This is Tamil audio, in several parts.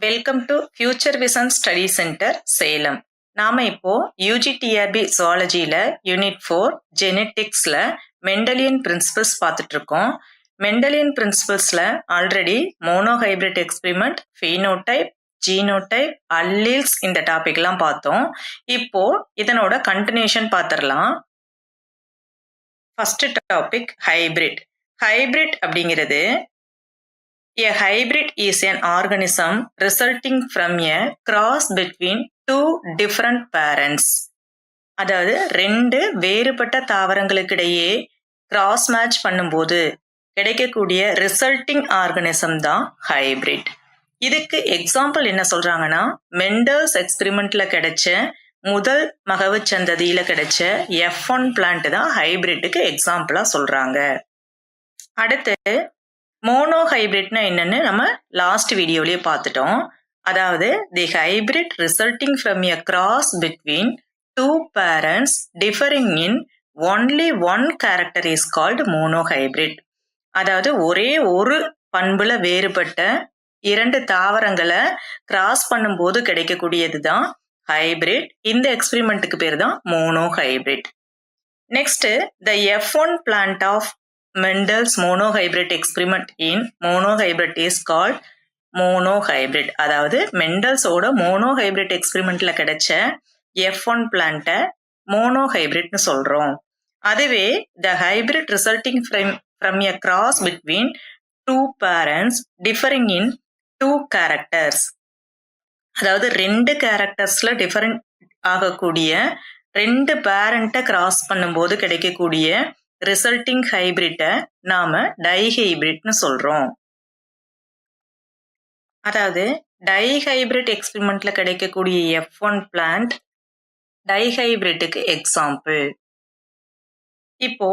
Welcome to future vision study centre Salem. நாம இப்போ யூஜிடிஆர்பி ஜுவாலஜியில் யூனிட் 4 ஜெனட்டிக்ஸில் மெண்டலியன் பிரின்சிபல்ஸ் பார்த்துட்டு இருக்கோம். மெண்டலியன் பிரின்சிபல்ஸில் already monohybrid experiment, phenotype, genotype, alleles இந்த டாபிக்லாம் பார்த்தோம். இப்போ இதனோட கண்டினியூஷன் பார்த்துடலாம். First topic hybrid. ஹைபிரிட் அப்படிங்கிறது A hybrid is an organism resulting from a cross between two different parents. அதாவது ரெண்டு வேறுபட்ட தாவரங்களுக்கிடையே கிராஸ் மேட்ச் பண்ணும்போது கிடைக்கக்கூடிய ரிசல்ட்டிங் ஆர்கனிசம் தான் ஹைபிரிட். இதுக்கு எக்ஸாம்பிள் என்ன சொல்றாங்கன்னா, மெண்டல்ஸ் எக்ஸ்பிரிமெண்ட்ல கிடைச்ச முதல் மகவு சந்ததியில கிடைச்ச F1 பிளான்ட் தான் ஹைபிரிட்டுக்கு எக்ஸாம்பிளா சொல்றாங்க. அடுத்து மோனோஹைபிரிட்னா என்னன்னு நம்ம லாஸ்ட் வீடியோலயே பார்த்துட்டோம். அதாவது the hybrid resulting from a cross between two parents differing in only one character is called monohybrid. அதாவது ஒரே ஒரு பண்புல வேறுபட்ட இரண்டு தாவரங்களை கிராஸ் பண்ணும்போது கிடைக்கக்கூடியது தான் ஹைபிரிட். இந்த எக்ஸ்பிரிமெண்ட்டுக்கு பேர் தான் monohybrid. Next, the F1 plant of Mendel's monohybrid experiment in monohybrid is called monohybrid. அதாவது மெண்டல்ஸோட மோனோஹைபிரிட் எக்ஸ்பிரிமெண்ட்ல கிடைச்ச F1 பிளான்ட்டை மோனோஹைபிரிட்னு சொல்றோம். அதுவே the hybrid resulting from a cross between two parents differing in two characters, அதாவது ரெண்டு கேரக்டர்ஸ்ல டிஃபரெண்ட் ஆகக்கூடிய ரெண்டு பேரண்ட்டை கிராஸ் பண்ணும்போது கிடைக்கக்கூடிய ரிசல்ட்டிங் ஹைபிரிட்டை நாம டைஹைபிரிட்னு சொல்றோம். அதாவது டைஹைபிரிட் எக்ஸ்பிரிமெண்ட்ல கிடைக்கக்கூடிய F1 பிளான்ட் டைஹைபிரிட்டுக்கு எக்ஸாம்பிள். இப்போ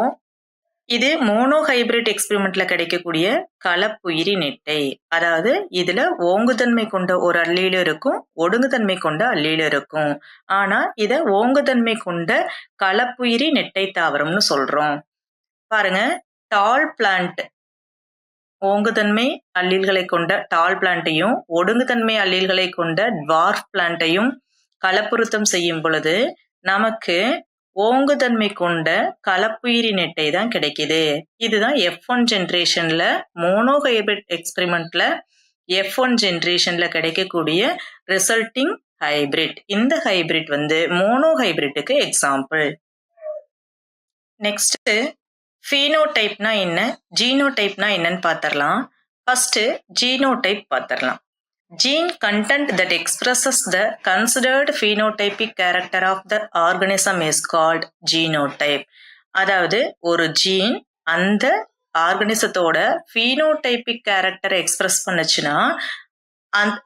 இது மோனோஹைபிரிட் எக்ஸ்பிரிமெண்ட்ல கிடைக்கக்கூடிய கலப்புயிரி நெட்டை. அதாவது இதுல ஓங்குதன்மை கொண்ட ஒரு அல்லீல் இருக்கும், ஒடுங்குதன்மை கொண்ட அல்லீல் இருக்கும். ஆனா இத ஓங்குதன்மை கொண்ட கலப்புயிரி நெட்டை தாவரம்னு சொல்றோம். பாருங்க, டால் பிளான்ட் ஓங்குதன்மை அல்லீல்களை கொண்ட டால் பிளான்ட்டையும் ஒடுங்குதன்மை அல்லீல்களை கொண்ட டுவார்ஃப் பிளான்ட்டையும் கலப்புறுத்தம் செய்யும் பொழுது நமக்கு ஓங்குதன்மை கொண்ட கலப்புயிரி நெட்டை தான் கிடைக்குது. இதுதான் F1 ஜென்ரேஷன்ல மோனோஹைபிரிட் எக்ஸ்பிரிமெண்ட்ல F1 ஜென்ரேஷன்ல கிடைக்கக்கூடிய ரிசல்ட்டிங் ஹைபிரிட். இந்த ஹைபிரிட் மோனோஹைபிரிட்டுக்கு எக்ஸாம்பிள். நெக்ஸ்ட், ஃபீனோடைப்னா என்ன, ஜீனோடைப்னா என்னன்னு பார்த்துடலாம். ஃபர்ஸ்ட் ஜீனோடைப் பார்த்துடலாம். Gene content that expresses the considered phenotypic character of the organism is called genotype. அதாவது ஒரு ஜீன் அந்த ஆர்கனிசத்தோட ஃபீனோடைபிக் கேரக்டரை எக்ஸ்பிரஸ் பண்ணுச்சுன்னா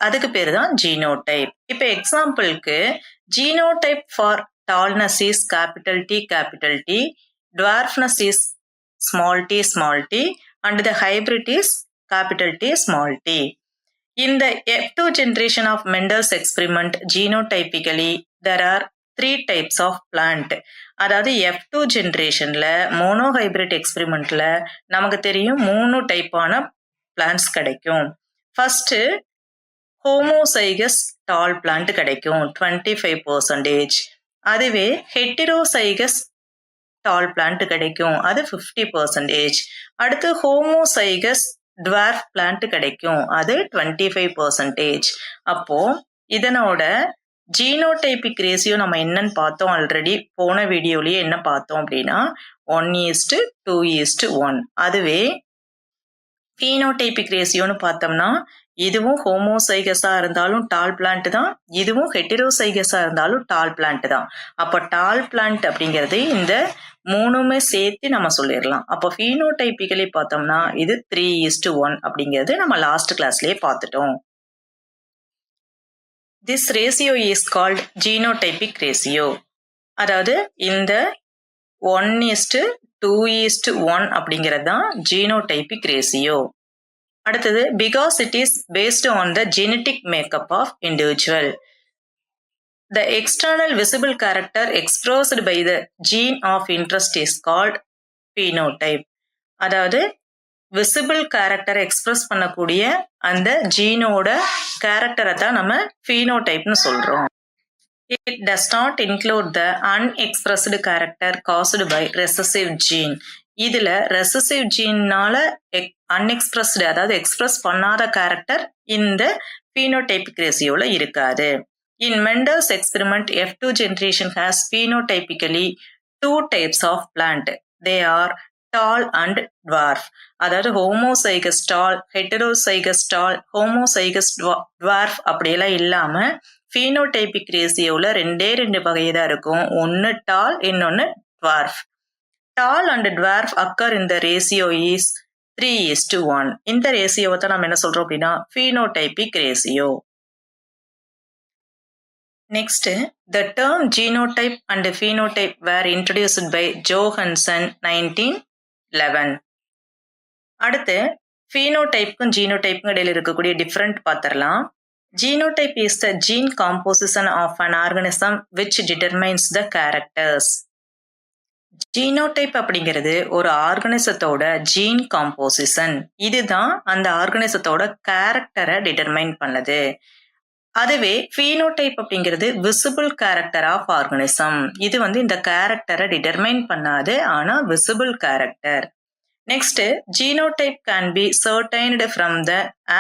அதுக்கு பேர் தான் ஜீனோடைப். இப்போ எக்ஸாம்பிளுக்கு genotype for tallness is capital T, dwarfness is small t and the hybrid is capital T small t. In the F2 generation of Mendel's experiment, genotypically there are 3 types of plant. அதாவது F2 ஜென்ரேஷன்ல மோனோஹைபிரிட் எக்ஸ்பிரிமெண்ட்ல நமக்கு தெரியும் 3 டைப்பான பிளான்ட்ஸ் கிடைக்கும். ஃபர்ஸ்ட் ஹோமோசைகஸ் டால் பிளான்ட் கிடைக்கும் 25%. அதுவே ஹெட்டிரோசைகஸ் டால் பிளான்ட் கிடைக்கும், அது 50%. அடுத்து ஹோமோசைகஸ் டுவார்ஃப் பிளான்ட் கிடைக்கும், அது 25%. அப்போ இதனோட ஜீனோடைபிக் ரேஷியோ நம்ம என்னன்னு பார்த்தோம் ஆல்ரெடி. போன வீடியோலயே என்ன பார்த்தோம் அப்படின்னா 1:2:1. அதுவே ஃபீனோடைபிக் ரேஷியோன்னு பார்த்தோம்னா இதுவும் ஹோமோசைகஸா இருந்தாலும் டால் பிளான்ட் தான், இதுவும் ஹெட்டிரோசைகஸா இருந்தாலும் டால் பிளான்ட் தான். அப்போ டால் பிளான்ட் அப்படிங்கிறது இந்த மூணுமே சேர்த்து நம்ம சொல்லிடலாம். அப்போ ஃபீனோடைபிக்கலி பார்த்தோம்னா இது 3:1 அப்படிங்கிறது நம்ம லாஸ்ட் கிளாஸ்லயே பார்த்துட்டோம். This ratio is called genotypic ratio. அதாவது இந்த 1:2:1 அப்படிங்கிறது தான் ஜீனோடைபிக் ரேஷியோ. அடுத்தது, because it is based on the genetic makeup of individual. The external visible character expressed by the gene of interest is called phenotype. அதாவது விசிபிள் கேரக்டரை எக்ஸ்பிரஸ் பண்ணக்கூடிய அந்த ஜீனோட கேரக்டரை தான் நம்ம phenotypeனு சொல்றோம். It does not include the unexpressed character caused by recessive gene. இதுல recessive geneனால unexpressed அதாவது எக்ஸ்பிரஸ் பண்ணாத கேரக்டர் இந்த phenotypic ratioல இருக்காது. In Mendel's experiment, F2 generation has phenotypically two types of plant. They are tall and dwarf. அதாவது homozygous tall, heterozygous tall, homozygous dwarf அப்படியெல்லாம் இல்லாம phenotypic ratioல ரெண்டு வகைதான் இருக்கும். ஒன்னு tall, இன்னொன்னு dwarf. Tall and dwarf occur in the ratio is 3:1. இந்த ரேசியோவை தான் நம்ம என்ன சொல்றோம் அப்படின்னா phenotypic ratio. Next, the term genotype and phenotype were introduced by Johansen 1911. அடுத்து phenotypeக்கும் genotypeக்கும் இடையில இருக்கக்கூடிய different பார்த்திடலாம். Genotype is the gene composition of an organism which determines the characters. Genotype அப்படிங்கிறது ஒரு ஆர்கனிசத்தோட ஜீன் காம்போசிஷன். இதுதான் அந்த ஆர்கனிசத்தோட கேரக்டரை டிட்டர்மைன் பண்ணுது. அதுவே phenotype அப்படிங்கிறது விசிபிள் கேரக்டர் ஆஃப் ஆர்கனிசம். இது இந்த கேரக்டரை டிட்டர்மைன் பண்ணாது, ஆனா visible character. Next, genotype can be ascertained from the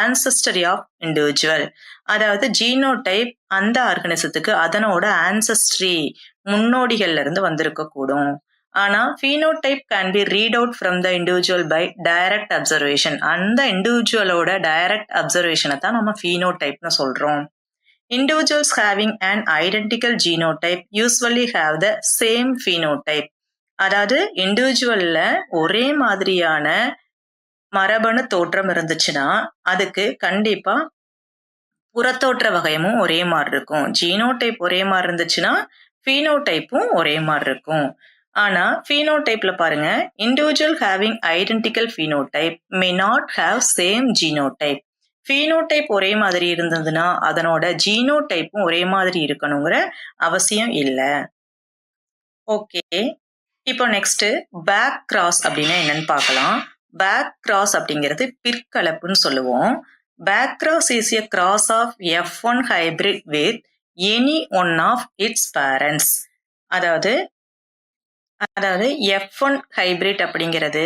ancestry of individual. அதாவது ஜீனோடைப் அந்த ஆர்கனிசத்துக்கு அதனோட ஆன்செஸ்ட்ரி முன்னோடிகள்ல இருந்து வந்திருக்க கூடும். ஆனா phenotype can be read out from the individual by direct observation. அந்த இண்டிவிஜுவலோட டைரக்ட் அப்சர்வேஷனை தான் நம்ம phenotypeனு சொல்றோம். Individuals having an identical genotype usually have the same phenotype. அதாவது இண்டிவிஜுவல்ல ஒரே மாதிரியான மரபணு தோற்றம் இருந்துச்சுன்னா அதுக்கு கண்டிப்பா புறத்தோற்ற வகையமும் ஒரே மாதிரி இருக்கும். ஜீனோடைப் ஒரே மாதிரி இருந்துச்சுன்னா phenotypeம் ஒரே மாதிரி இருக்கும். ஆனா phenotypeல பாருங்க, individual having identical phenotype may not have same genotype. phenotype ஒரே மாதிரி இருந்ததுன்னா அதனோட ஜீனோடைப்பும் ஒரே மாதிரி இருக்கணுங்கிற அவசியம் இல்லை. ஓகே, இப்போ நெக்ஸ்ட் பேக் கிராஸ் அப்படின்னா என்னன்னு பார்க்கலாம். பேக் கிராஸ் அப்படிங்கிறது பிற்கலப்புன்னு சொல்லுவோம். Back cross is a cross of F1 hybrid with any one of its parents. அதாவது F1 ஹைபிரிட் அப்படிங்கிறது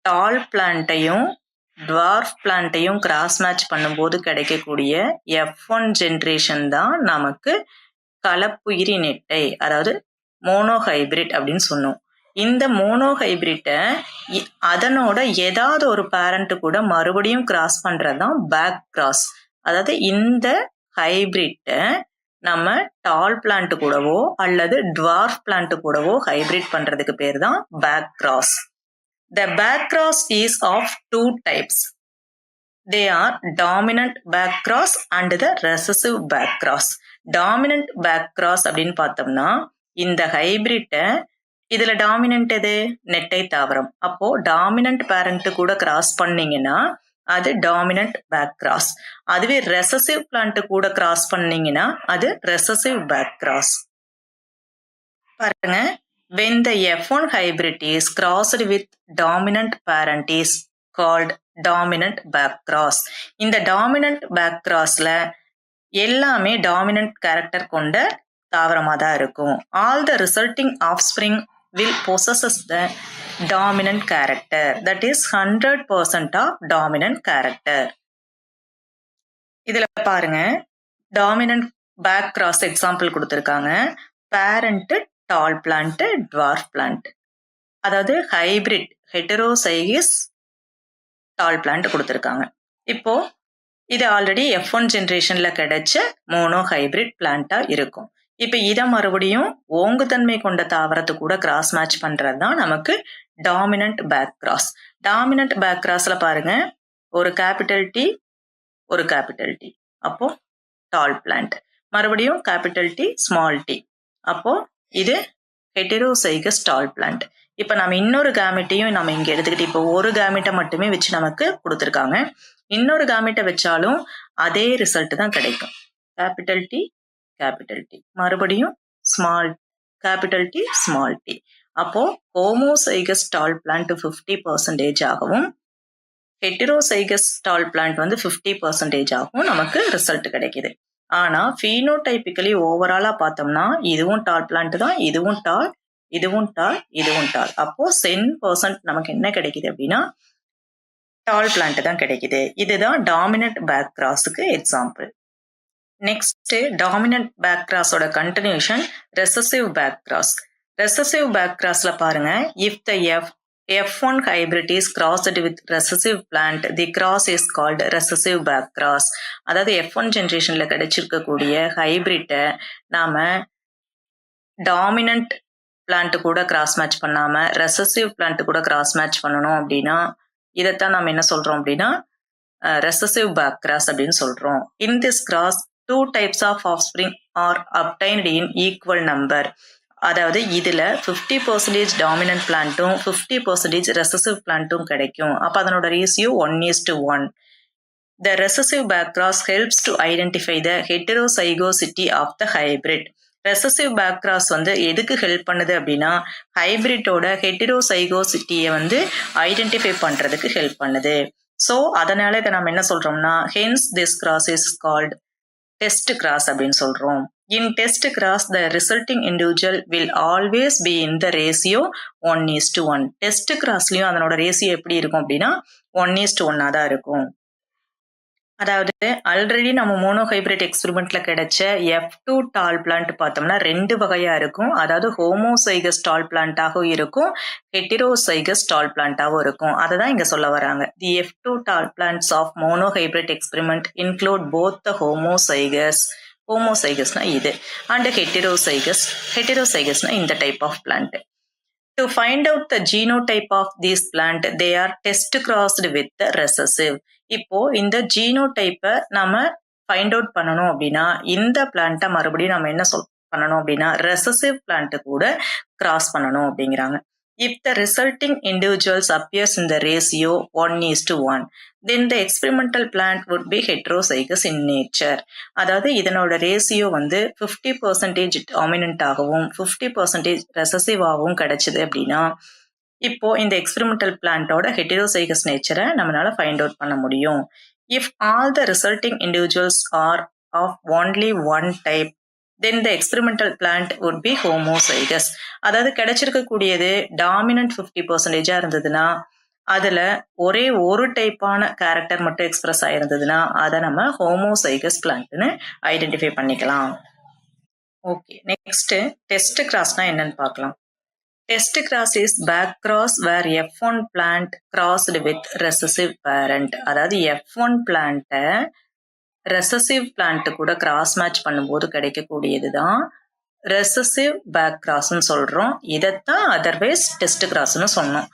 டால் பிளான்ட்டையும் டுவார்ஃப் பிளான்ட்டையும் கிராஸ் மேட்ச் பண்ணும்போது கிடைக்கக்கூடிய F1 ஜென்ரேஷன் தான் நமக்கு கலப்புயிரி நெட்டை, அதாவது மோனோ ஹைபிரிட் அப்படின்னு சொன்னோம். இந்த மோனோ ஹைபிரிட்டை அதனோட ஏதாவது ஒரு பேரண்ட் கூட மறுபடியும் கிராஸ் பண்றதுதான் பேக் கிராஸ். அதாவது இந்த ஹைபிரிட்டை நம்ம டால் பிளான்ட் கூடவோ அல்லது டுவார்ஃப் பிளான்ட் கூடவோ ஹைபிரிட் பண்றதுக்கு பேர் தான் back cross. The back cross is of two types. They are dominant back cross and the recessive back cross. Dominant back cross அப்படின்னு பார்த்தோம்னா இந்த ஹைபிரிட்டை இதுல டாமினன்ட் எது? நெட்டை தாவரம். அப்போ டாமினன்ட் பேரண்ட் கூட கிராஸ் பண்ணீங்கன்னா அது டாமினன்ட் பேக் கிராஸ். அதுவே ரெசசிவ் பிளான்ட் கூட கிராஸ் பண்ணீங்கன்னா அது ரெசசிவ் பேக் கிராஸ். பாருங்க, when the F1 hybrid is crossed with dominant parent is called dominant back cross. இந்த dominant back crossல எல்லாமே dominant character கொண்ட தாவரமா தான் இருக்கும். All the resulting offspring will possess the dominant character, that is 100% of dominant character. இதுல பாருங்க, dominant back cross எக்ஸாம்பிள் கொடுத்திருக்காங்க. parent டால் பிளான்ட், டுவார்ஃப் பிளான்ட், அதாவது ஹைபிரிட் ஹெட்டரோசைகஸ் டால் பிளான்ட் கொடுத்துருக்காங்க. இப்போ இது ஆல்ரெடி F1 ஜென்ரேஷன்ல கிடைச்ச மோனோ ஹைபிரிட் பிளான்ட்டா இருக்கும். இப்போ இதை மறுபடியும் ஓங்குதன்மை கொண்ட தாவரத்து கூட கிராஸ் மேட்ச் பண்றது தான் நமக்கு dominant back cross. Dominant back கிராஸ்ல பாருங்க, ஒரு கேபிட்டல் டி ஒரு கேபிட்டல் டி, அப்போ டால் பிளான்ட், மறுபடியும் கேபிட்டல் டி ஸ்மால் டி, அப்போ இது ஹெட்டரோசைகஸ் டால் பிளான்ட். இப்போ நம்ம இன்னொரு கேமெட்டையும் நம்ம இங்க எடுத்துக்கிட்டு இப்போ ஒரு கேமெட்டை மட்டுமே வச்சு நமக்கு கொடுத்துருக்காங்க. இன்னொரு கேமெட்டை வச்சாலும் அதே ரிசல்ட் தான் கிடைக்கும். கேபிட்டல் டி மறுபடியும் small capital T small D. அப்போ ஹோமோசைகஸ் டால் பிளான்ட் 50% ஆகவும் ஹெட்டிரோசைகஸ் டால் பிளான்ட் வந்து 50% ஆகும் நமக்கு ரிசல்ட் கிடைக்குது. ஆனா ஃபீனோடைபிக்கலி ஓவராலா பார்த்தோம்னா இதுவும் டால் பிளான்ட் தான், இதுவும் டால், இதுவும் டால், இதுவும் டால். அப்போ 10% நமக்கு என்ன கிடைக்குது அப்படின்னா டால் பிளான்ட் தான் கிடைக்குது. இதுதான் டாமினன்ட் பேக் கிராஸுக்கு எக்ஸாம்பிள். நெக்ஸ்ட் டாமினன்ட் பேக் கிராஸோட continuation recessive back cross. Recessive back கிராஸ்ல பாருங்க, if the F1 hybrid is crossed with recessive plant, the cross is called recessive back cross. அதாவது F1 ஜெனரேஷன்ல கிடைச்சிருக்கக்கூடிய ஹைபிரிட்டை நாம டாமினன்ட் பிளான்ட் கூட கிராஸ் மேட்ச் பண்ணாம ரெசசிவ் பிளான்ட் கூட கிராஸ் மேட்ச் பண்ணணும் அப்படின்னா இதைத்தான் நம்ம என்ன சொல்றோம் அப்படின்னா ரெசசிவ் பேக் கிராஸ் அப்படின்னு சொல்றோம். In this cross 2 types of offspring are obtained in equal number. அதாவது இதுல 50% டாமினன்ட் பிளான்ட்டும் 50% ரெசசிவ் பிளான்ட்டும் கிடைக்கும். அப்ப அதனோட ratio 1:1. The recessive backcross helps to identify the heterozygosity of the hybrid. Recessive backcross வந்து எதுக்கு ஹெல்ப் பண்ணுது அப்படின்னா ஹைபிரிட்டோட ஹெட்டிரோசைகோசிட்டியை வந்து ஐடென்டிஃபை பண்றதுக்கு ஹெல்ப் பண்ணுது. ஸோ அதனால இதை நம்ம என்ன சொல்றோம்னா hence this cross is called test cross அப்படின்னு சொல்றோம். In test cross, the resulting individual will always be in the ratio 1:1. Test கிராஸ்லயும் அதனோட ரேசியோ எப்படி இருக்கும் அப்படின்னா 1:1 தான் இருக்கும். அதாவது ஆல்ரெடி நம்ம மோனோஹைபிரிட் எக்ஸ்பெரிமெண்ட்ல கிடைச்ச F2 டால் பிளான்ட் பார்த்தோம்னா 2 வகையா இருக்கும். அதாவது ஹோமோசைகஸ் டால் பிளான்ட்டாகவும் இருக்கும், ஹெட்டிரோசைகஸ் டால் பிளான்ட்டாகவும் இருக்கும். அதை தான் இங்க சொல்ல வராங்க. The F2 tall plants of monohybrid experiment include both the ஹோமோசைகஸ்னா இது அண்ட் ஹெட்டிரோசைகஸ்னா இந்த type of plant. To find out the genotype of this plant, they are test crossed with the recessive. இப்போ இந்த ஜீனோடைப்பை நம்ம ஃபைண்ட் அவுட் பண்ணணும் அப்படின்னா இந்த பிளான்ட்டை மறுபடியும் நம்ம என்ன பண்ணணும் அப்படின்னா ரெசசிவ் பிளான்ட் கூட கிராஸ் பண்ணணும் அப்படிங்கிறாங்க. If the resulting individuals appears in the ratio 1:1, then the experimental plant would be heterozygous in nature. அதாவது இதனோட ரேசியோ வந்து 50% டாமினன்ட் ஆகவும் 50% ரெசசிவ் ஆகவும் கிடைச்சது அப்படின்னா இப்போ இந்த எக்ஸ்பெரிமெண்டல் பிளான்ட்டோட ஹெட்டிரோசைகஸ் நேச்சரை நம்மளால ஃபைண்ட் அவுட் பண்ண முடியும். If all the resulting individuals are of only one type, then the experimental plant would be homozygous. அதாவது கிடைச்சிருக்கக்கூடியது டாமினன்ட் 50% இருந்ததுன்னா அதுல ஒரே ஒரு டைப்பான கேரக்டர் மட்டும் எக்ஸ்பிரஸ் ஆயிருந்ததுன்னா அதை நம்ம ஹோமோசைகஸ் பிளான்ட்னு ஐடென்டிஃபை பண்ணிக்கலாம். ஓகே, நெக்ஸ்ட் டெஸ்ட் கிராஸ்னா என்னன்னு பார்க்கலாம். Test cross is back cross where F1 plant crossed with recessive parent. அதாவது F1 பிளான்ட்டை ரெசசிவ் பிளான்ட் கூட கிராஸ் மேட்ச் பண்ணும்போது கிடைக்கக்கூடியதுதான் ரெசசிவ் பேக் கிராஸ்ன்னு சொல்றோம். இதைத்தான் அதர்வைஸ் டெஸ்ட் கிராஸ்ன்னு சொன்னோம்.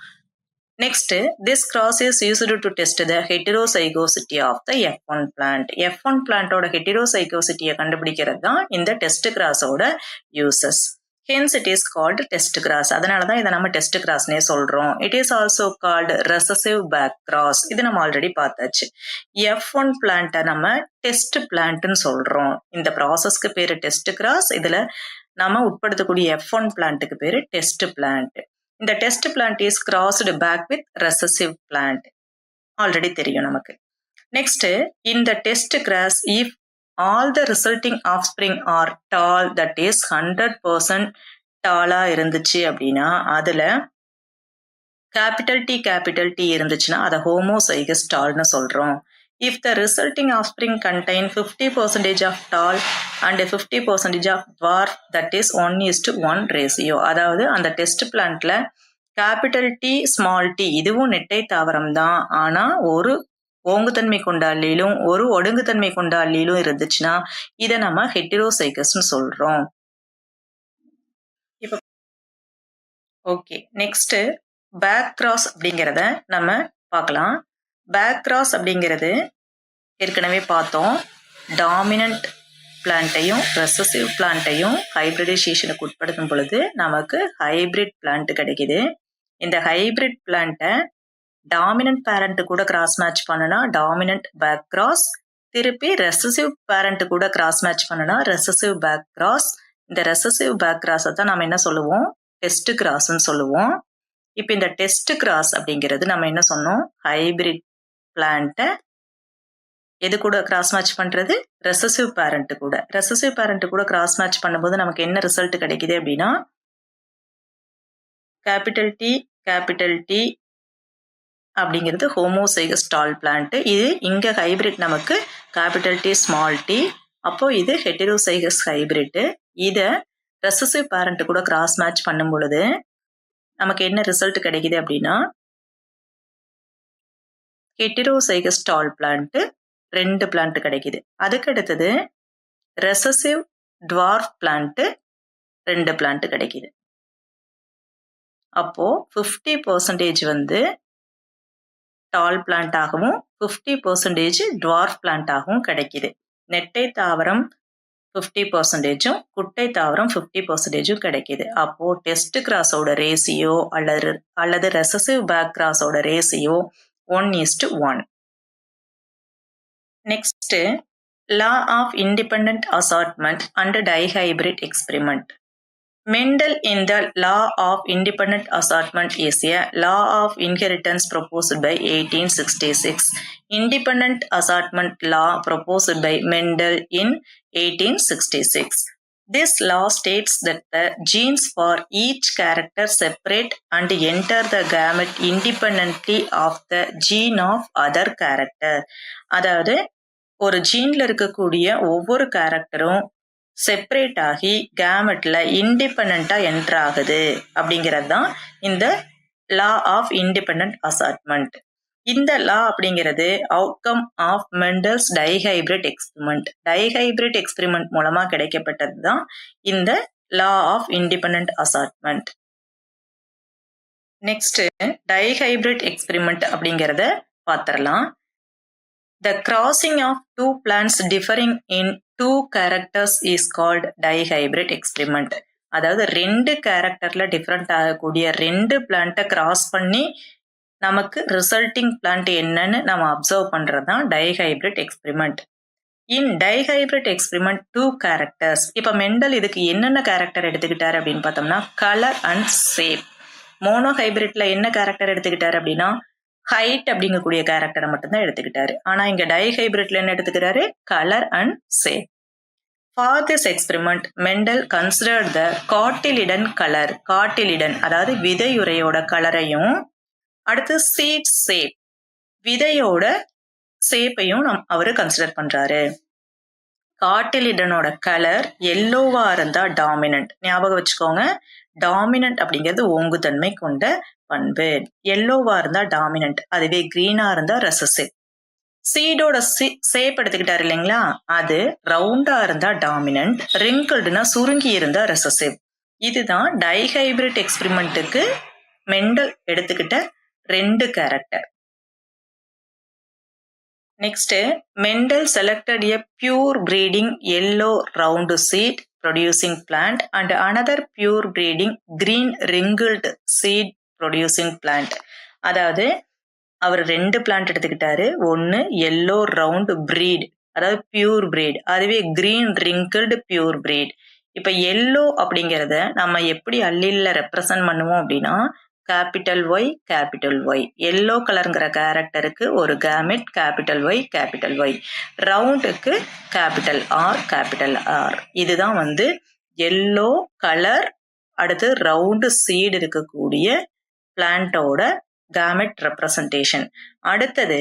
Next, this cross is used to test the heterozygosity of the F1 plant. F1 பிளான்ட்டோட ஹெட்டிரோசைகோசிட்டியை கண்டுபிடிக்கிறது தான் இந்த டெஸ்ட் கிராஸோட uses. Hence it is called test cross. அதனால தான் இதை நம்ம டெஸ்ட் கிராஸ்னே சொல்றோம். It is also called recessive back cross. இது நம்ம ஆல்ரெடி பார்த்தாச்சு. F1 பிளான்ட்டை நம்ம டெஸ்ட் பிளான்ட்னு சொல்றோம். இந்த ப்ராசஸ்க்கு பேரு டெஸ்ட் கிராஸ். இதுல நம்ம உட்படுத்தக்கூடிய F1 பிளான்ட்டுக்கு பேரு டெஸ்ட் பிளான்ட். இந்த test plant is crossed back with recessive plant. Already தெரியும் நமக்கு. நெக்ஸ்ட், இந்த test cross if all the resulting offspring are tall, that is 100% டாலா இருந்துச்சு அப்படின்னா அதுல கேபிட்டல் T இருந்துச்சுன்னா அதை ஹோமோசைகஸ் டால்னு சொல்றோம். If the resulting offspring contain 50% of tall and 50% of dwarf, that is 1:1 ratio. அதாவது அந்த டெஸ்ட் பிளான்ட்ல கேபிட்டல் T ஸ்மால் t இதுவும் நெட்டை தாவரம் தான், ஆனா ஒரு ஓங்குத்தன்மை கொண்ட அல்லீலும் ஒரு ஒடுங்குத்தன்மை கொண்ட அல்லீலும் இருந்துச்சுன்னா இதை நம்ம ஹெட்டிரோசைகஸ்னு சொல்றோம். இப்போ ஓகே, நெக்ஸ்ட் பேக் கிராஸ் அப்படிங்கிறத நம்ம பார்க்கலாம். பேக் கிராஸ் அப்படிங்கிறது ஏற்கனவே பார்த்தோம். டாமினன்ட் பிளான்ட்டையும் ரெசசிவ் பிளான்ட்டையும் ஹைபிரிடைசேஷனுக்கு உட்படுத்தும் பொழுது நமக்கு ஹைபிரிட் பிளான்ட் கிடைக்குது. இந்த ஹைபிரிட் பிளான்ட்டை டாமினன்ட் பேரண்ட் கூட கிராஸ் மேட்ச் பண்ணுனா டாமினன்ட் பேக் கிராஸ், திருப்பி ரெசசிவ் பேரண்ட் கூட கிராஸ் மேட்ச் பண்ணுனா ரெசசிவ் பேக் கிராஸ். இந்த ரெசசிவ் பேக் கிராஸை தான் நம்ம என்ன சொல்லுவோம், டெஸ்ட் கிராஸ்ன்னு சொல்லுவோம். இப்போ இந்த டெஸ்ட் கிராஸ் அப்படிங்கிறது நம்ம என்ன சொன்னோம், ஹைபிரிட் பிளான்ட்டை எது கூட கிராஸ் மேட்ச் பண்றது? ரெசசிவ் பேரண்ட் கூட. ரெசசிவ் பேரண்ட் கூட கிராஸ் மேட்ச் பண்ணும்போது நமக்கு என்ன ரிசல்ட் கிடைக்குது அப்படின்னா கேபிட்டல் டி அப்படிங்கிறது ஹோமோசைகஸ் டால் பிளான்ட். இது இங்க ஹைபிரிட் நமக்கு கேபிட்டல் டி ஸ்மால் டி. அப்போ இது ஹெட்டரோசைகஸ் ஹைபிரிட். இத ரெசசிவ் பேரண்ட் கூட கிராஸ் மேட்ச் பண்ணும் பொழுது நமக்கு என்ன ரிசல்ட் கிடைக்குது அப்படின்னா ஹெட்டரோசைகஸ் டால் பிளான்ட் 2 பிளான்ட் கிடைக்குது. அதுக்கு அடுத்தது ரெசசிவ் டுவார்ஃப் பிளான்ட் 2 பிளான்ட் கிடைக்குது. அப்போ 50% வந்து டால் பிளான்ட் ஆகவும் 50% டுவார்ஃப் பிளான்ட் ஆகவும் கிடைக்குது. நெட்டை தாவரம் 50%, குட்டை தாவரம் 50% கிடைக்குது. அப்போ டெஸ்ட் கிராஸோட ரேசியோ அல்லது recessive back கிராஸோட ratio 1:1. Next, law of independent assortment and dihybrid experiment. Mendel in the law of independent assortment is a law of inheritance proposed by 1866. Independent assortment law proposed by Mendel in 1866. This law states that the genes for each character separate and enter the gamete independently of the gene of other character. அதாவது ஒரு ஜீன்ல இருக்கக்கூடிய ஒவ்வொரு கேரக்டரும் செப்பரேட் ஆகி கேமெட்ல இண்டிபெண்டா என்டர் ஆகுது அப்படிங்கிறது தான் இந்த லா ஆஃப் இண்டிபெண்டன்ட் அசார்ட்மெண்ட். இந்த லா அப்படிங்கிறது outcome of Mendel's dihybrid experiment. Dihybrid experiment மூலமா கிடைக்கப்பட்டது தான் இந்த law of independent assortment. Next dihybrid experiment அப்படிங்கிறத பார்த்துடலாம். The crossing of two plants differing in 2 characters is called dihybrid experiment. அதாவது 2 கேரக்டர்ல டிஃபரெண்ட் ஆகக்கூடிய 2 பிளான்ட்டை கிராஸ் பண்ணி நமக்கு ரிசல்ட்டிங் பிளான்ட் என்னன்னு நம்ம அப்சர்வ் பண்றது தான் டைஹைபிரிட் எக்ஸ்பெரிமெண்ட். இன் டைஹைபிரிட் எக்ஸ்பெரிமெண்ட் 2 கேரக்டர்ஸ். இப்போ மெண்டல் இதுக்கு என்னென்ன கேரக்டர் எடுத்துக்கிட்டாரு அப்படின்னு பார்த்தோம்னா கலர் அண்ட் ஷேப். மோனோஹைபிரிட்ல என்ன கேரக்டர் எடுத்துக்கிட்டாரு அப்படின்னா ஹைட் அப்படிங்கக்கூடிய கேரக்டரை மட்டும்தான் எடுத்துக்கிட்டாரு. ஆனா இங்க டைஹைபிரிட்ல என்ன எடுத்துக்கிறாரு? Colour and shape. For this experiment Mendel considered the cotyledon colour. Cotyledon அதாவது விதையுறையோட கலரையும் அடுத்து சீட் ஷேப் விதையோட ஷேப்பையும் அவரு கன்சிடர் பண்றாரு. காட்டிலிடனோட கலர் எல்லோவா இருந்தா டாமினன்ட். ஞாபகம் வச்சுக்கோங்க, டாமினன்ட் அப்படிங்கிறது ஓங்குதன்மை கொண்ட பண்பு. எல்லோவா இருந்தா டாமினன்ட், அதுவே கிரீனா இருந்தா ரெசசிவ். சீடோட ஷேப் எடுத்துக்கிட்டாரு இல்லைங்களா, அது ரவுண்டா இருந்தா டாமினன்ட், ரிங்கிள்டுனா சுருங்கி இருந்தா ரெசசிவ். இதுதான் டைஹைபிரிட் எக்ஸ்பெரிமெண்ட்டுக்கு மெண்டல் எடுத்துக்கிட்ட 2 character. Next, Mendel selected a pure breeding yellow round seed producing plant and another pure breeding green ringled seed producing plant. அதாவது அவர் 2 பிளான்ட் எடுத்துக்கிட்டாரு. ஒன்னு எல்லோ ரவுண்ட் பிரீட் அதாவது பியூர் பிரீட், அதுவே கிரீன் ரிங்கிள்டு பியூர் பிரீட். இப்ப எல்லோ அப்படிங்கிறத நம்ம எப்படி அல்லில ரெப்ரசன்ட் பண்ணுவோம் அப்படின்னா கேபிட்டல் ஒய். எல்லோ கலருங்கிற கேரக்டருக்கு ஒரு கேமெட் கேபிட்டல் ஒய், ரவுண்டுக்கு கேபிட்டல் ஆர். இதுதான் வந்து எல்லோ கலர் அடுத்து ரவுண்டு சீடு இருக்கக்கூடிய பிளான்ட்டோட கேமெட் ரெப்ரசன்டேஷன். அடுத்தது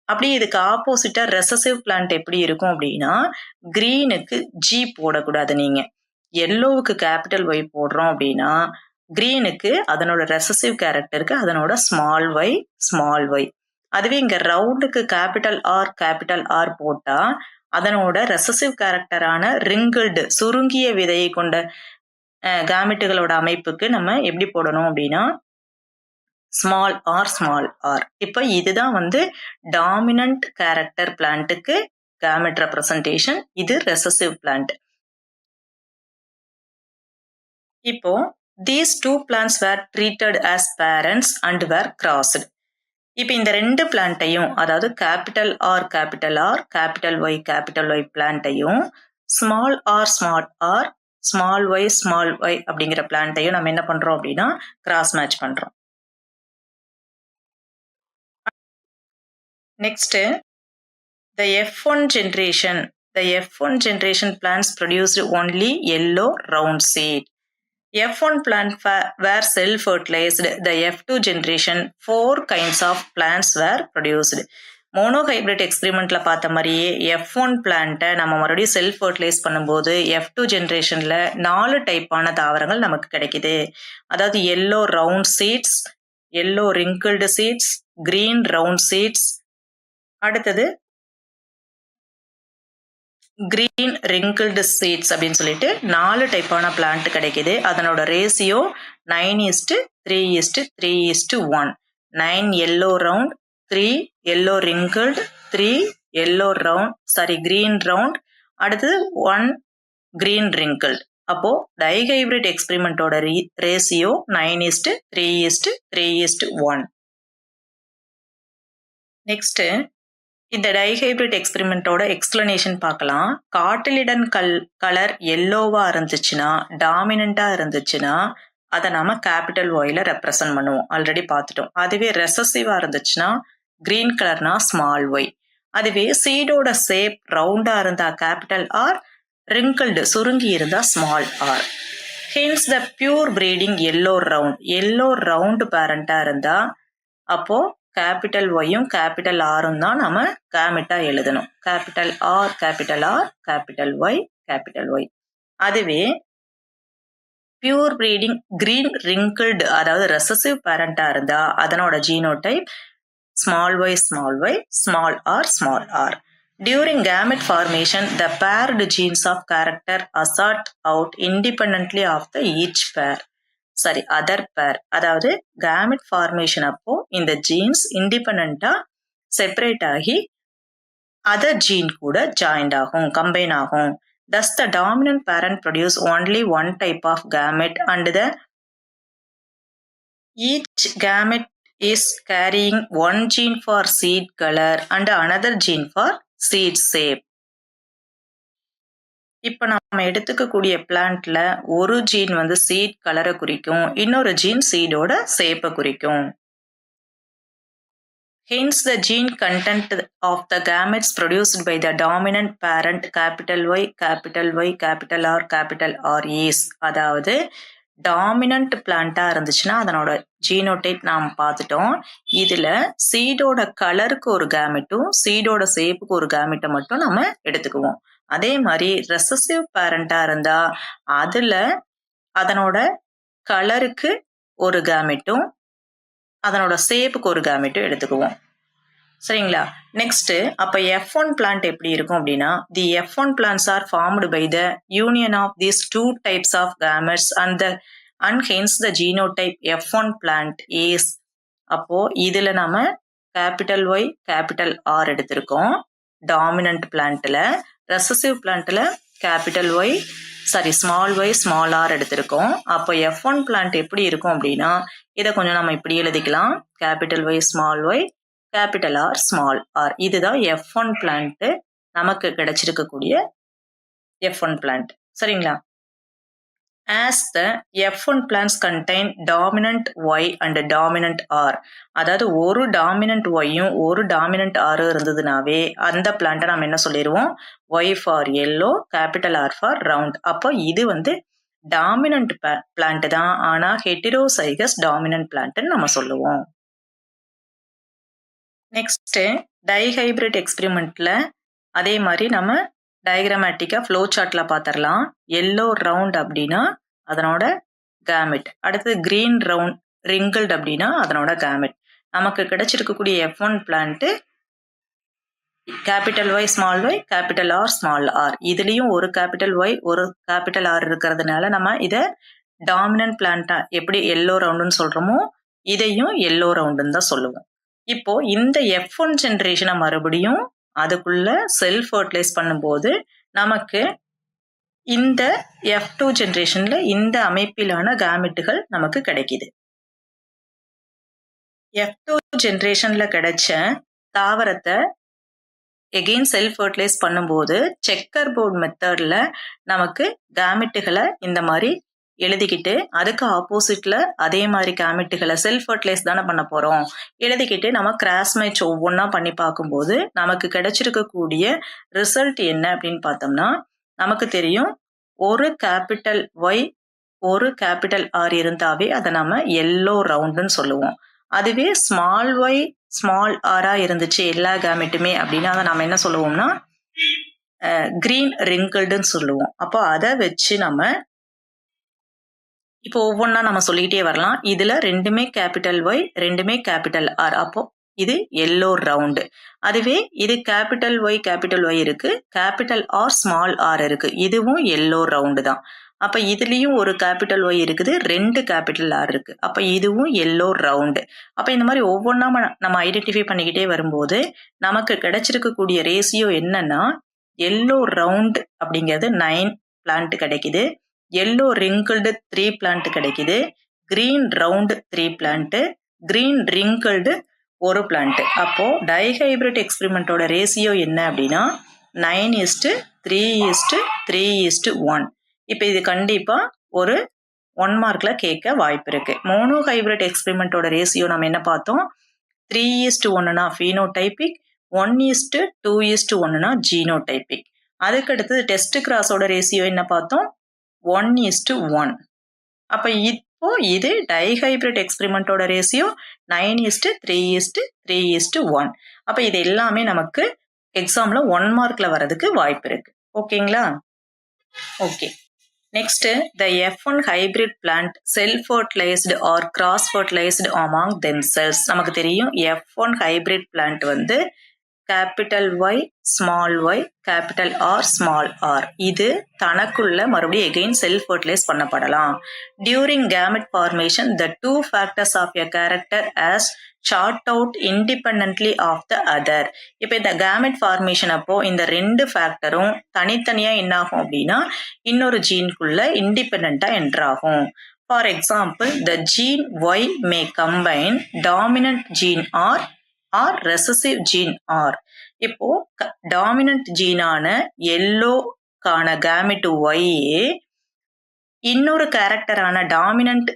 அப்படி இதுக்கு ஆப்போசிட்டா ரெசசிவ் பிளான்ட் எப்படி இருக்கும் அப்படின்னா கிரீனுக்கு ஜி போடக்கூடாது. நீங்க எல்லோவுக்கு கேபிட்டல் ஒய் போடுறோம் அப்படின்னா கிரீனுக்கு அதனோட ரெசசிவ் கேரக்டருக்கு அதனோட ஸ்மால் ஒய். அதுவே இங்க ரவுண்டுக்கு கேபிட்டல் ஆர் போட்டா அதனோட ரெசசிவ் கேரக்டரான ரிங்கிள்டு சுருங்கிய விதையை கொண்ட கேமெட்டுகளோட அமைப்புக்கு நம்ம எப்படி போடணும் அப்படின்னா ஸ்மால் ஆர். இப்ப இதுதான் வந்து டாமினன்ட் கேரக்டர் பிளான்ட்டுக்கு கேமெட் ரெப்ரசன்டேஷன். இது ரெசசிவ் பிளான்ட். இப்போ these 2 plants were treated as parents and were crossed. இப்போ இந்த 2 பிளான்ட்டையும் அதாவது கேபிட்டல் ஆர் கேபிட்டல் ஒய் பிளான்ட்டையும் ஸ்மால் ஆர் ஸ்மால் ஒய் அப்படிங்கிற பிளான்ட்டையும் நம்ம என்ன பண்றோம் அப்படின்னா கிராஸ் மேட்ச் பண்றோம். Next, the F1 generation plants produced only yellow round seed. F1 plant were self-fertilized. The F2 generation 4 kinds of plants were produced. Monohybrid எக்ஸ்பெரிமெண்ட்ல பார்த்த மாதிரியே F1 பிளான்ட்டை நம்ம மறுபடியும் செல்ஃப் ஃபர்டிலைஸ் பண்ணும்போது F2 ஜென்ரேஷன்ல 4 டைப்பான தாவரங்கள் நமக்கு கிடைக்குது. அதாவது yellow round seeds, yellow wrinkled seeds, green round seeds, அடுத்தது கிரீன் ரிங்கிள்டு சீட்ஸ் அப்படின்னு சொல்லிட்டு 4 டைப்பான பிளான்ட் கிடைக்குது. அதனோட ratio 9:3:3:1. 9 yellow round, 3 yellow wrinkled, 3 yellow round, green round, அடுத்தது 1 green wrinkled. அப்போ டைஹைபிரிட் எக்ஸ்பெரிமெண்டோட ரேசியோ 9:3:3:1. நெக்ஸ்ட், இந்த டைஹைபிரிட் எக்ஸ்பெரிமெண்டோட எக்ஸ்பிளனேஷன் பார்க்கலாம். காட்டிலிடன் கலர் எல்லோவா இருந்துச்சுன்னா, டாமினண்டா இருந்துச்சுன்னா அதை நாம கேபிட்டல் ஒய்ல ரெப்ரசன்ட் பண்ணுவோம். ஆல்ரெடி பார்த்துட்டோம். அதுவே ரெசசிவா இருந்துச்சுன்னா கிரீன் கலர்னா ஸ்மால் ஒய். அதுவே சீடோட சேப் ரவுண்டா இருந்தா கேபிட்டல் ஆர், ரிங்கிள்டு சுருங்கி இருந்தா small r. Hence the pure breeding yellow round பேரண்டா இருந்தா அப்போ கேபிட்டல் ஒய்யும் கேபிட்டல் ஆரும் தான் நம்ம கேமிட்டா எழுதணும். Capital R, capital R, capital Y, capital Y. அதுவே பியூர் பிரீடிங் கிரீன் ரிங்கிள்டு அதாவது ரெசசிவ் பேரண்டா இருந்தா அதனோட genotype small y, small r. During gamete formation, the paired genes of character assert out independently of the each pair. other pair. அதாவது gamete formation அப்போ இந்த genes independent-ஆ separate ஆகி other gene கூட joined ஆகும், combine ஆகும். Thus, the dominant parent produce only one type of gamete and each gamete is carrying one gene for seed color and another gene for seed shape. இப்ப நாம எடுத்துக்கக்கூடிய பிளான்ட்ல ஒரு ஜீன் வந்து சீட் கலரை குறிக்கும், இன்னொரு ஜீன் சீடோட ஷேப்பை குறிக்கும். Hence, the gene content of the gametes produced by the dominant parent capital Y, capital Y, capital R, capital R is. அதாவது டாமினன்ட் பிளான்ட்டா இருந்துச்சுன்னா அதனோட ஜீனோடைப் நாம் பார்த்துட்டோம். இதுல சீடோட கலருக்கு ஒரு கேமெட்டும் சீடோட ஷேப்புக்கு ஒரு கேமெட்டை மட்டும் நம்ம எடுத்துக்குவோம். அதே மாதிரி ரெசசிவ் பேரண்டா இருந்தா அதுல அதனோட கலருக்கு ஒரு கேமெட்டும் அதனோட ஷேப்புக்கு ஒரு கேமெட்டும் எடுத்துக்குவோம். சரிங்களா? நெக்ஸ்ட், அப்ப F1 பிளான்ட் எப்படி இருக்கும் அப்படின்னா, தி F1 plants are formed by the union of these two types of gametes and hence the genotype F1 plant is. அப்போ இதுல நாம கேபிட்டல் Y, கேபிட்டல் R எடுத்திருக்கோம் டாமினன்ட் பிளான்ட்ல. ரெசசிவ் பிளான்ட்ல capital Y, small y, small r எடுத்திருக்கோம். அப்போ F1 பிளான்ட் எப்படி இருக்கும் அப்படின்னா, இதை கொஞ்சம் நம்ம இப்படி எழுதிக்கலாம். Capital Y, small y, capital R, small R. இதுதான் F1 பிளான்ட் நமக்கு கிடைச்சிருக்கக்கூடிய F1 பிளான்ட். சரிங்களா? As the F1 plants contain dominant Y and dominant R. அதாவது ஒரு டாமினன்ட் ஒய்யும் ஒரு டாமினன்ட் ஆர் இருந்ததுனாவே அந்த பிளான்ட்டை நம்ம என்ன சொல்லிடுவோம்? Y for yellow, capital R for round. அப்போ இது வந்து டாமினன்ட் பிளான்ட் தான், ஆனா ஹெட்டிரோசைகஸ் டாமினன்ட் பிளான்ட்னு நம்ம சொல்லுவோம். நெக்ஸ்ட், டைஹைபிரிட் எக்ஸ்பெரிமெண்ட்ல அதே மாதிரி நம்ம டயக்ராமேட்டிக்கா ஃப்ளோ சார்ட்ல பார்த்துடலாம். எல்லோ ரவுண்ட் அப்படின்னா அதனோட கேமெட், அடுத்தது கிரீன் ரவுண்ட் ரிங்கிள்டு அப்படின்னா அதனோட கேமெட். நமக்கு கிடைச்சிருக்கக்கூடிய F1 plant capital Y, small y, capital R, small r. இதுலயும் ஒரு கேபிட்டல் Y, ஒரு கேபிட்டல் R இருக்கிறதுனால நம்ம இதை டாமினன்ட் பிளான்ட்டா எப்படி எல்லோ ரவுண்டுன்னு சொல்றோமோ இதையும் எல்லோ ரவுண்டுன்னு தான் சொல்லுவோம். இப்போ இந்த F1 ஜென்ரேஷனை மறுபடியும் அதுக்குள்ள செல்ஃப் ஃபர்டிலைஸ் பண்ணும்போது நமக்கு இந்த F2 ஜென்ரேஷன்ல இந்த அமைப்பிலான கேமெட்டுகள் நமக்கு கிடைக்குது. F2 ஜென்ரேஷன்ல கிடைச்ச தாவரத்தை எகெயின் செல்ஃப் ஃபர்டிலைஸ் பண்ணும்போது செக்கர் போர்டு மெத்தட்ல நமக்கு கேமெட்டுகளை இந்த மாதிரி எழுதிக்கிட்டு அதுக்கு ஆப்போசிட்ல அதே மாதிரி கேமெட்டுகளை செல்ஃப் ஃபர்டிலைஸ் தானே பண்ண போறோம். எழுதிக்கிட்டு நம்ம கிராஸ் மேட்ச் ஒவ்வொன்றா பண்ணி பார்க்கும்போது நமக்கு கிடைச்சிருக்கக்கூடிய ரிசல்ட் என்ன அப்படின்னு பார்த்தோம்னா, நமக்கு தெரியும் ஒரு கேபிட்டல் ஒய் ஒரு கேபிட்டல் ஆர் இருந்தாவே அதை நம்ம எல்லோ ரவுண்டுன்னு சொல்லுவோம். அதுவே ஸ்மால் ஒய் ஸ்மால் ஆரா இருந்துச்சு எல்லா கேமெட்டுமே அப்படின்னா அதை நம்ம என்ன சொல்லுவோம்னா கிரீன் ரிங்கிள்டுன்னு சொல்லுவோம். அப்போ அதை வச்சு நம்ம இப்போ ஒவ்வொன்றா நம்ம சொல்லிக்கிட்டே வரலாம். இதுல ரெண்டுமே கேபிட்டல் ஒய் ரெண்டுமே கேபிட்டல் ஆர், அப்போ இது எல்லோ ரவுண்டு. அதுவே இது கேபிட்டல் ஒய் இருக்கு, கேபிட்டல் ஆர் ஸ்மால் ஆர் இருக்கு, இதுவும் எல்லோ ரவுண்டு தான். அப்ப இதுலயும் ஒரு கேபிட்டல் ஒய் இருக்குது, ரெண்டு கேபிட்டல் ஆர் இருக்கு, அப்ப இதுவும் எல்லோ ரவுண்டு. அப்ப இந்த மாதிரி ஒவ்வொன்றா நம்ம ஐடென்டிஃபை பண்ணிக்கிட்டே வரும்போது நமக்கு கிடைச்சிருக்கக்கூடிய ரேஷியோ என்னன்னா, எல்லோ ரவுண்ட் அப்படிங்கிறது 9 பிளான்ட் கிடைக்குது, எல்லோ ரிங்கிள்டு 3 பிளான்ட் கிடைக்குது, green round 3 plant, green wrinkled 1 plant. அப்போ டைஹைபிரிட் எக்ஸ்பெரிமெண்டோட ரேஷியோ என்ன அப்படின்னா 9:3:3:1. இப்போ இது கண்டிப்பா ஒரு 1 மார்க்ல கேட்க வாய்ப்பு இருக்கு. மோனோ ஹைபிரிட் எக்ஸ்பெரிமெண்டோட ரேஷியோ நம்ம என்ன பார்த்தோம், 3:1னா ஃபீனோடைபிக், 1:2:1னா ஜீனோடைபிக். அதுக்கு அடுத்தது டெஸ்ட் கிராஸோட ரேஷியோ என்ன பார்த்தோம், 1:1. அப்ப இப்போ இது டைஹைபிரிட் எக்ஸ்பெரிமெண்டோட ரேஷியோ 9:3:3:1. அப்ப இது எல்லாமே நமக்கு எக்ஸாம்ல 1 மார்க்ல வரதுக்கு வாய்ப்பு இருக்கு. ஓகேங்களா? Okay. Next, the F1 hybrid plant self-fertilized or cross-fertilized among themselves. நமக்கு தெரியும் F1 hybrid plant வந்து capital Y small y capital R small r, இது தனக்குள்ள மறுபடியும் எகெயின் செல்ஃப் ஃபர்டிலைஸ் பண்ணப்படலாம். During gamete formation the two factors of a character assort out independently of the other. இப்போ இந்த கேமெட் ஃபார்மேஷன் அப்போ இந்த ரெண்டு ஃபேக்டரும் தனித்தனியா என்ன ஆகும் அப்படின்னா இன்னொரு ஜீனுக்குள்ள இண்டிபெண்டா என்ட்ராகும். For example, the gene Y may combine dominant gene R or recessive gene r. இப்போ டாமினன்ட் ஜீனான எல்லோக்கான கேமெட் ஒய் இன்னொரு கேரக்டரான டாமினன்ட்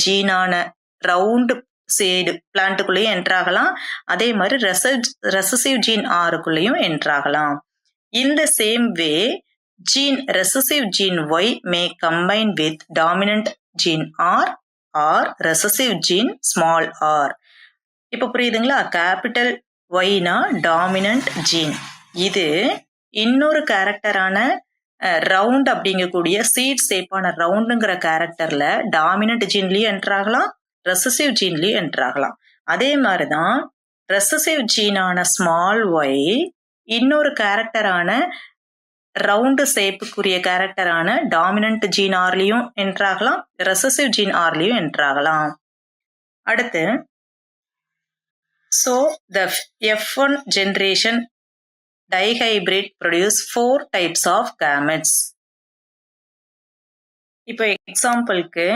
ஜீனான ரவுண்ட் சேடு பிளான்ட்டுக்குள்ளேயும் என்ட்ராகலாம், அதே மாதிரி ரெசசிவ் ஜீன் ஆருக்குள்ளேயும் என்ட்ராகலாம். In the same way gene recessive gene Y may combine with dominant gene R or recessive gene small r. இப்போ புரியுதுங்களா? கேபிட்டல் ஒய்னா டாமினன்ட் ஜீன், இது இன்னொரு கேரக்டரான ரவுண்ட் அப்படிங்கக்கூடிய சீட் ஷேப்பான ரவுண்டுங்கிற கேரக்டர்ல டாமினன்ட் ஜீன்லயும் என்ட்ராகலாம், ரெசசிவ் ஜீன்லயும் என்ட்ராகலாம். அதே மாதிரிதான் ரெசசிவ் ஜீனான ஸ்மால் ஒய் இன்னொரு கேரக்டரான ரவுண்டு ஷேப்புக்குரிய கேரக்டரான டாமினன்ட் ஜீன் ஆர்லயும் என்ட்ராகலாம், ரெசசிவ் ஜீன் ஆர்லயும் என்ட்ராகலாம். அடுத்து, so the F1 generation dihybrid produce 4 types of gametes. இப்போ எக்ஸாம்பிளுக்கு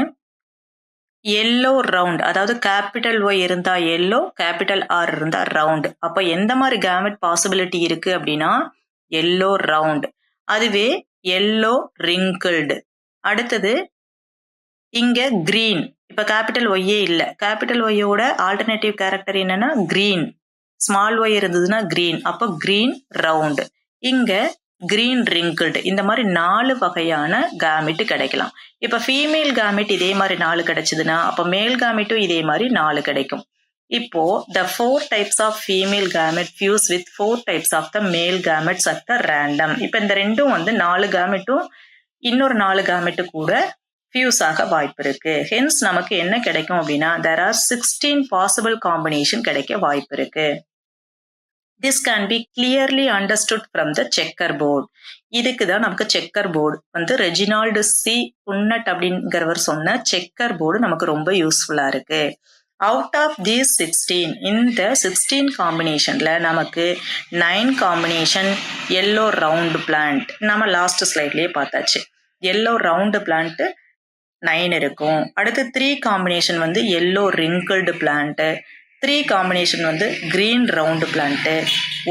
எல்லோ ரவுண்ட், அதாவது கேபிட்டல் ஒய் இருந்தா எல்லோ, கேபிட்டல் ஆர் இருந்தா ரவுண்ட். அப்போ எந்த மாதிரி கேமெட் பாசிபிலிட்டி இருக்கு அப்படின்னா எல்லோ ரவுண்ட், அதுவே எல்லோ ரிங்கிள்டு. அடுத்தது இங்க கிரீன், இப்ப கேபிட்டல் ஒய்யே இல்ல, கேபிட்டல் ஒய்யோட ஆல்டர்னேட்டிவ் கேரக்டர் என்னன்னா கிரீன், ஸ்மால் ஒய் இருந்ததுன்னா கிரீன், அப்போ கிரீன் ரவுண்ட். இங்க கிரீன் ரிங்கிள்டு. இந்த மாதிரி 4 வகையான கேமெட் கிடைக்கலாம். இப்ப ஃபீமேல் கேமெட் இதே மாதிரி 4 கிடைச்சதுன்னா அப்ப மேல் கேமெட்டும் இதே மாதிரி 4 கிடைக்கும். இப்போ the 4 types of female gamete fuse with 4 types of the male gametes at the random. இப்ப இந்த ரெண்டும் வந்து 4 கேமெட்டும் இன்னொரு 4 கேமெட்டு கூட ஃபியூஸ் ஆக வாய்ப்பு இருக்கு. ஹென்ஸ் நமக்கு என்ன கிடைக்கும் அப்படின்னா there are 16 possible combination கிடைக்க வாய்ப்பு இருக்கு. This can be clearly understood from the checkerboard. இதுக்கு தான் நமக்கு செக்கர் போர்டு வந்து ரெஜினால்டு சி புன்னட் அப்படிங்கிறவர் சொன்ன செக்கர் போர்டு நமக்கு ரொம்ப யூஸ்ஃபுல்லா இருக்கு. அவுட் ஆஃப் தீஸ் 16, இந்த 16 காம்பினேஷன்ல நமக்கு 9 காம்பினேஷன் எல்லோ ரவுண்ட் பிளான்ட் நம்ம லாஸ்ட் ஸ்லைட்லயே பார்த்தாச்சு. எல்லோ ரவுண்ட் பிளான்ட் 9 இருக்கும். அடுத்து 3 காம்பினேஷன் வந்து எல்லோ ரிங்கிள்டு பிளான்ட், 3 காம்பினேஷன் வந்து கிரீன் ரவுண்டு பிளான்ட்,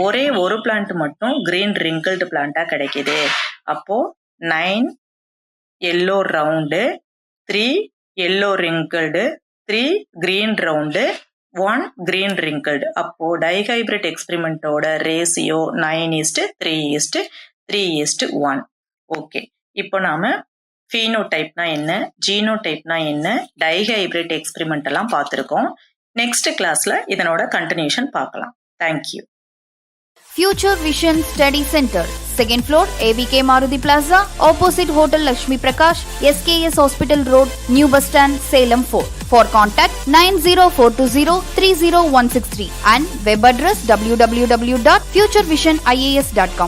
ஒரே ஒரு பிளான்ட் மட்டும் கிரீன் ரிங்கிள்டு பிளான்ட்டா கிடைக்குது. அப்போ 9 yellow round, 3 yellow wrinkled, 3 green round, 1 green wrinkled. அப்போ dihybrid experiment ஓட ratio 9:3:3:1. ஓகே, இப்போ நாம phenotypeனா என்ன, genotypeனா என்ன, dihybrid experiment எல்லாம் பார்த்திருக்கோம். நெக்ஸ்ட் கிளாஸ்ல இதனோட கண்டினியூஷன் பார்க்கலாம். Thank you. Future Vision Study Center, 2nd floor, ABK Maruti Plaza, opposite Hotel Lakshmi Prakash, SKS Hospital Road, New Bus Stand, Salem 4. For contact 90420-30163 and web address www.futurevision.ias.com.